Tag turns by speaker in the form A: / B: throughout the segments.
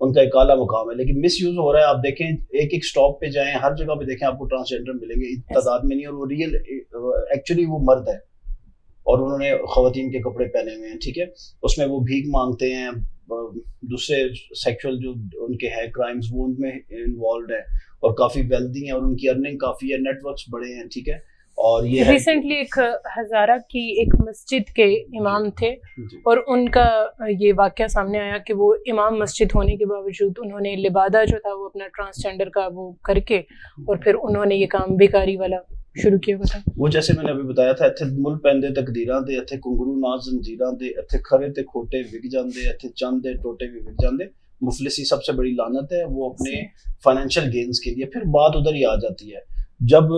A: ان کا ایک اعلیٰ مقام ہے, لیکن مس یوز ہو رہا ہے. آپ دیکھیں ایک ایک اسٹاپ پہ جائیں, ہر جگہ پہ دیکھیں آپ کو ٹرانسجینڈر ملیں گے, تعداد میں نہیں, اور وہ ریئل ایکچولی وہ مرد ہے اور انہوں نے خواتین کے کپڑے پہنے ہوئے ہیں, ٹھیک ہے. اس میں وہ بھیک مانگتے ہیں, دوسرے سیکشل جو ان کے ہے کرائمز وہ ان میں انوالوڈ ہیں, اور کافی ویلدی ہیں, اور ان کی ارننگ کافی ہے, نیٹ ورکس بڑے ہیں, ٹھیک ہے. اور یہ
B: ریسنٹلی ایک ہزارہ کی ایک مسجد کے امام تھے, اور ان کا یہ واقعہ سامنے آیا کہ وہ امام مسجد ہونے کے باوجود انہوں نے لبادہ جو تھا وہ اپنا ٹرانسجینڈر کا وہ کر کے, اور پھر انہوں نے یہ کام بیکاری والا شروع کیا ہوا تھا. وہ
A: جیسے میں نے ابھی بتایا تھا, اتنے مل پہندے تقدیراں دے, اتنے کنگرو ناز زنجیراں دے, اتنے کھرے تے کھوٹے وک جاندے, اتنے چند دے ٹوٹے بھی وک جاندے. مفلسی سب سے بڑی لعنت ہے, وہ اپنے فائنینشیل گینز کے لیے. پھر بات ادھر ہی آ جاتی ہے جب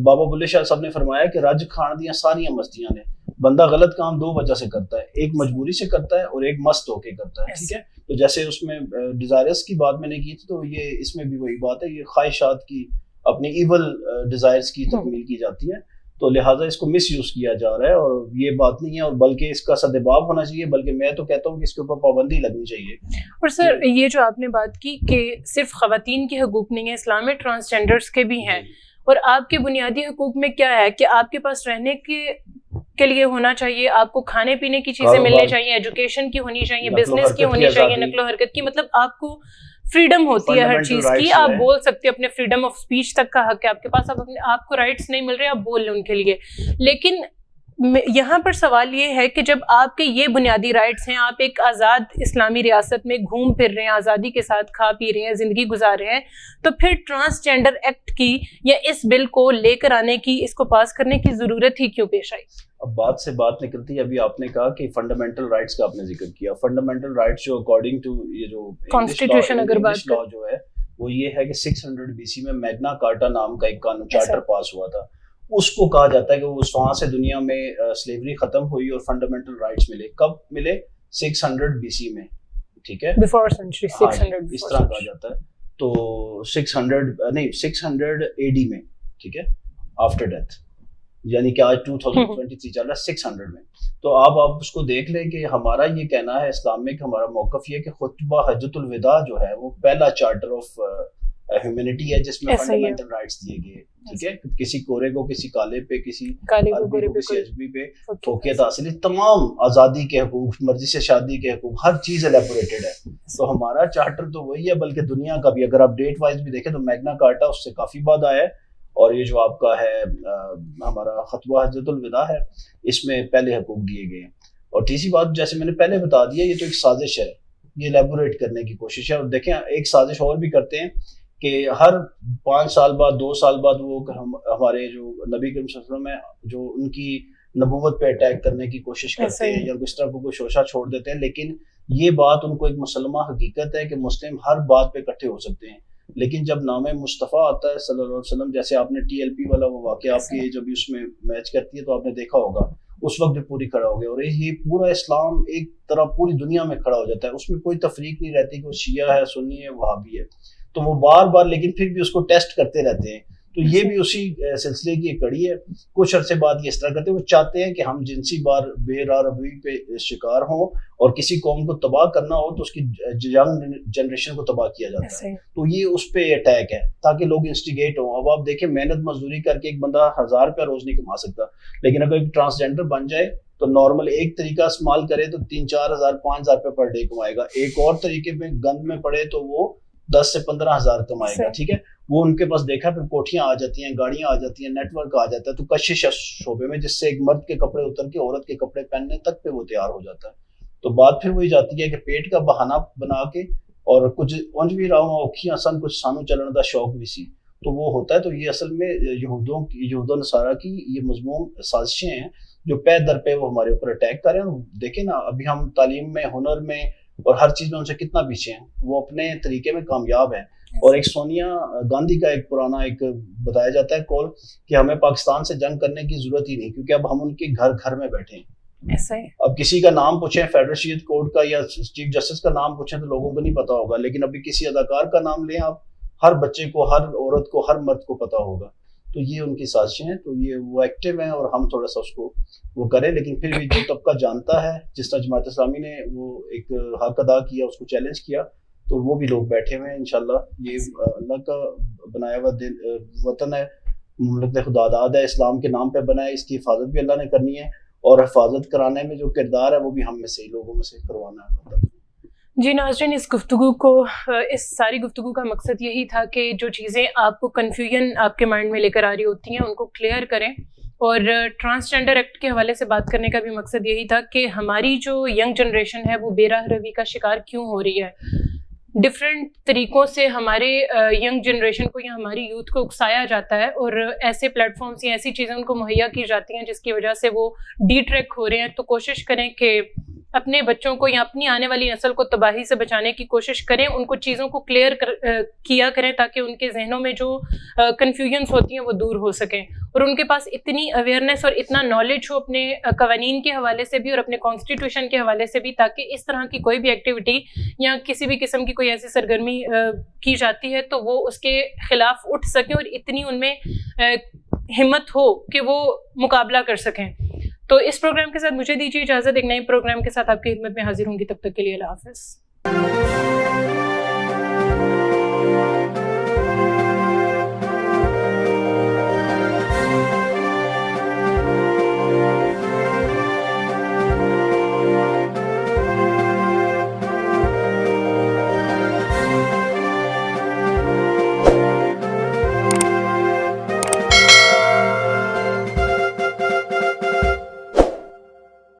A: بابا بلے شاہ صاحب نے فرمایا کہ رج کھان دیاں ساریاں مستیاں نے. بندہ غلط کام دو وجہ سے کرتا ہے, ایک مجبوری سے کرتا ہے اور ایک مست ہو کے کرتا ہے, ٹھیک ہے. تو جیسے اس میں ڈیزائرس کی بات میں نے کی تھی, تو یہ اس میں بھی وہی بات ہے, یہ خواہشات کی اپنی ایول ڈیزائرس کی تکمیل کی جاتی ہے. تو لہٰذا اس کو مس یوز کیا جا رہا ہے, اور یہ بات نہیں ہے, اور بلکہ اس کا سدباب ہونا چاہیے, بلکہ میں تو کہتا ہوں کہ اس کے اوپر پابندی لگنی چاہیے.
B: اور سر یہ جو آپ نے بات کی کہ صرف خواتین کے حقوق نہیں ہیں, اسلام میں ٹرانسجینڈرز کے بھی ہیں, اور آپ کے بنیادی حقوق میں کیا ہے کہ آپ کے پاس رہنے کے لیے ہونا چاہیے, آپ کو کھانے پینے کی چیزیں ملنی چاہیے, ایجوکیشن کی ہونی چاہیے, بزنس کی ہونی چاہیے, نقل و حرکت کی, مطلب آپ کو فریڈم ہوتی ہے ہر چیز کی, آپ بول سکتے اپنے فریڈم آف اسپیچ تک کا حق ہے آپ کے پاس, آپ کو رائٹس نہیں مل رہے آپ بول لیں ان کے لیے. لیکن یہاں پر سوال یہ ہے کہ جب آپ کے یہ بنیادی رائٹس ہیں, آپ ایک آزاد اسلامی ریاست میں گھوم پھر رہے ہیں, آزادی کے ساتھ کھا پی رہے ہیں, زندگی گزار رہے ہیں, تو پھر ٹرانسجینڈر ایکٹ کی یا اس بل کو لے کر آنے کی, اس کو پاس کرنے کی ضرورت ہی کیوں پیش آئی؟
A: اب بات سے بات نکلتی ہے. ابھی آپ نے کہا کہ فنڈامنٹل رائٹس کا آپ نے ذکر کیا. فنڈامنٹل رائٹس جو اکارڈنگ ٹو یہ جو
B: کانسٹیٹیوشن اگر بات
A: لا جو ہے وہ یہ ہے کہ 600 BC میں میگنا کارٹا نام کا ایک قانون چارٹر پاس ہوا تھا. اس کو کہا جاتا ہے کہ وہ وہاں سے دنیا میں سلیوری ختم ہوئی اور فنڈامنٹل رائٹس ملے. کب ملے؟ 600 BC میں, ٹھیک ہے,
B: بیفور سینچری 600
A: اس طرح کہا جاتا ہے. تو 600 AD میں, ٹھیک ہے, آفٹر ڈیتھ, یعنی کہ آج 2023 چل رہا ہے 600 میں. تو آپ اس کو دیکھ لیں کہ ہمارا یہ کہنا ہے اسلام میں کہ ہمارا موقف یہ ہے کہ خطبہ حجۃ الوداع جو ہے وہ پہلا چارٹر آف ہیومینٹی ہے جس میں فنڈامنٹل رائٹس دیے گئے, ٹھیک ہے. کسی کورے کو, کسی کالے پہ, کسی عربی کو, کسی اجمی پہ فوقیت حاصل, تمام آزادی کے حقوق, مرضی سے شادی کے حقوق, ہر چیز الیبوریٹڈ ہے. تو ہمارا چارٹر تو وہی ہے, بلکہ دنیا کا بھی. اگر آپ ڈیٹ وائز بھی دیکھیں تو میگنا کارٹا اس سے کافی بعد آیا ہے, اور یہ جو آپ کا ہے ہمارا خطبہ حجۃ الوداع ہے, اس میں پہلے حقوق دیے گئے ہیں. اور تیسری بات جیسے میں نے پہلے بتا دیا, یہ تو ایک سازش ہے, یہ الیبوریٹ کرنے کی کوشش ہے. اور دیکھیں ایک سازش اور بھی کرتے ہیں کہ ہر 5 سال بعد 2 سال بعد وہ ہمارے جو نبی کریم صلی اللہ علیہ وسلم ہے جو ان کی نبوت پہ اٹیک کرنے کی کوشش کرتے ہیں, یا اس طرح کو کوئی شوشہ چھوڑ دیتے ہیں. لیکن یہ بات ان کو ایک مسلمہ حقیقت ہے کہ مسلم ہر بات پہ اکٹھے ہو سکتے ہیں, لیکن جب نام مصطفیٰ آتا ہے صلی اللہ علیہ وسلم, جیسے آپ نے TLP والا وہ واقعہ آپ کی جب اس میں میچ کرتی ہے تو آپ نے دیکھا ہوگا, اس وقت بھی پوری کھڑا ہو گیا. اور یہ پورا اسلام ایک طرح پوری دنیا میں کھڑا ہو جاتا ہے, اس میں کوئی تفریق نہیں رہتی کہ وہ شیعہ ہے, سنی ہے, وہابی ہے. تو وہ بار بار لیکن پھر بھی اس کو ٹیسٹ کرتے رہتے ہیں. تو یہ بھی اسی سلسلے کی ایک کڑی ہے. کچھ عرصے بعد یہ اس طرح کرتے ہیں, وہ چاہتے ہیں کہ ہم جنسی بار بے راہ روی پہ شکار ہوں, اور کسی قوم کو تباہ کرنا ہو تو اس کی ینگ جنریشن کو تباہ کیا جاتا ہے. تو یہ اس پہ اٹیک ہے تاکہ لوگ انسٹیگیٹ ہوں. اب آپ دیکھیں محنت مزدوری کر کے ایک بندہ 1000 روپیہ روز نہیں کما سکتا, لیکن اگر ایک ٹرانسجینڈر بن جائے تو نارمل ایک طریقہ استعمال کرے تو 3-4 ہزار 5 ہزار روپے پر ڈے کمائے گا. ایک اور طریقے میں گند میں پڑے تو وہ 10 سے 15 ہزار کمائے گا, ٹھیک ہے. وہ ان کے پاس دیکھا پھر کوٹھیاں آ جاتی ہیں, گاڑیاں آ جاتی ہیں, نیٹ ورک آ جاتا ہے. تو کشش ہے شعبے میں, جس سے ایک مرد کے کپڑے اتر کے عورت کے کپڑے پہننے تک پہ وہ تیار ہو جاتا ہے. تو بات پھر وہی جاتی ہے کہ پیٹ کا بہانہ بنا کے اور کچھ اونج بھی رہا اوکھیاں سن کچھ سانو چلن دا شوق بھی سی, تو وہ ہوتا ہے. تو یہ اصل میں یہود و نصارہ کی یہ مضمون سازشیں ہیں جو پے در پہ وہ ہمارے اوپر اٹیک کر رہے ہیں. دیکھیں نا ابھی ہم تعلیم میں, ہنر میں اور ہر چیز میں ان سے کتنا پیچھے ہیں, وہ اپنے طریقے میں کامیاب ہیں. اور ایک سونیا گاندھی کا ایک پرانا ایک بتایا جاتا ہے کال کہ ہمیں پاکستان سے جنگ کرنے کی ضرورت ہی نہیں, کیونکہ اب ہم ان کے گھر گھر میں بیٹھے ہیں. اب کسی کا نام پوچھیں فیڈرل شریعت کورٹ کا یا چیف جسٹس کا نام پوچھیں تو لوگوں کو نہیں پتا ہوگا, لیکن ابھی کسی اداکار کا نام لیں آپ, ہر بچے کو, ہر عورت کو, ہر مرد کو پتا ہوگا. تو یہ ان کی سازشیں ہیں. تو یہ وہ ایکٹیو ہیں اور ہم تھوڑا سا اس کو وہ کریں, لیکن پھر بھی جو طبقہ جانتا ہے, جس طرح جماعت اسلامی نے وہ ایک حق ادا کیا, اس کو چیلنج کیا, تو وہ بھی لوگ بیٹھے ہوئے ہیں انشاءاللہ. یہ اللہ کا بنایا ہوا وطن ہے, مملکت خداداد ہے, اسلام کے نام پہ بنا ہے, اس کی حفاظت بھی اللہ نے کرنی ہے, اور حفاظت کرانے میں جو کردار ہے وہ بھی ہم میں سے لوگوں میں سے کروانا ہے اللہ تعالیٰ.
B: جی ناظرین, اس ساری گفتگو کا مقصد یہی تھا کہ جو چیزیں آپ کو کنفیوژن آپ کے مائنڈ میں لے کر آ رہی ہوتی ہیں ان کو کلیئر کریں, اور ٹرانسجینڈر ایکٹ کے حوالے سے بات کرنے کا بھی مقصد یہی تھا کہ ہماری جو ینگ جنریشن ہے وہ بے راہ روی کا شکار کیوں ہو رہی ہے. ڈفرینٹ طریقوں سے ہمارے ینگ جنریشن کو یا ہماری یوتھ کو اکسایا جاتا ہے, اور ایسے پلیٹ فارمس یا ایسی چیزیں ان کو مہیا کی جاتی ہیں جس کی وجہ سے وہ ڈی ٹریک ہو رہے ہیں. تو کوشش کریں کہ اپنے بچوں کو یا اپنی آنے والی نسل کو تباہی سے بچانے کی کوشش کریں, ان کو چیزوں کو کلیئر کیا کریں تاکہ ان کے ذہنوں میں جو کنفیوژنس ہوتی ہیں وہ دور ہو سکیں, اور ان کے پاس اتنی اویئرنیس اور اتنا نالج ہو اپنے قوانین کے حوالے سے بھی اور اپنے کانسٹیٹیوشن کے حوالے سے بھی, تاکہ اس طرح کی کوئی بھی ایکٹیویٹی یا کسی بھی قسم کی کوئی ایسی سرگرمی کی جاتی ہے تو وہ اس کے خلاف اٹھ سکیں اور اتنی ان میں ہمت ہو کہ وہ مقابلہ کر سکیں. تو اس پروگرام کے ساتھ مجھے دیجیے اجازت, ایک نئے پروگرام کے ساتھ آپ کی خدمت میں حاضر ہوں گی, تب تک کے لیے اللہ حافظ.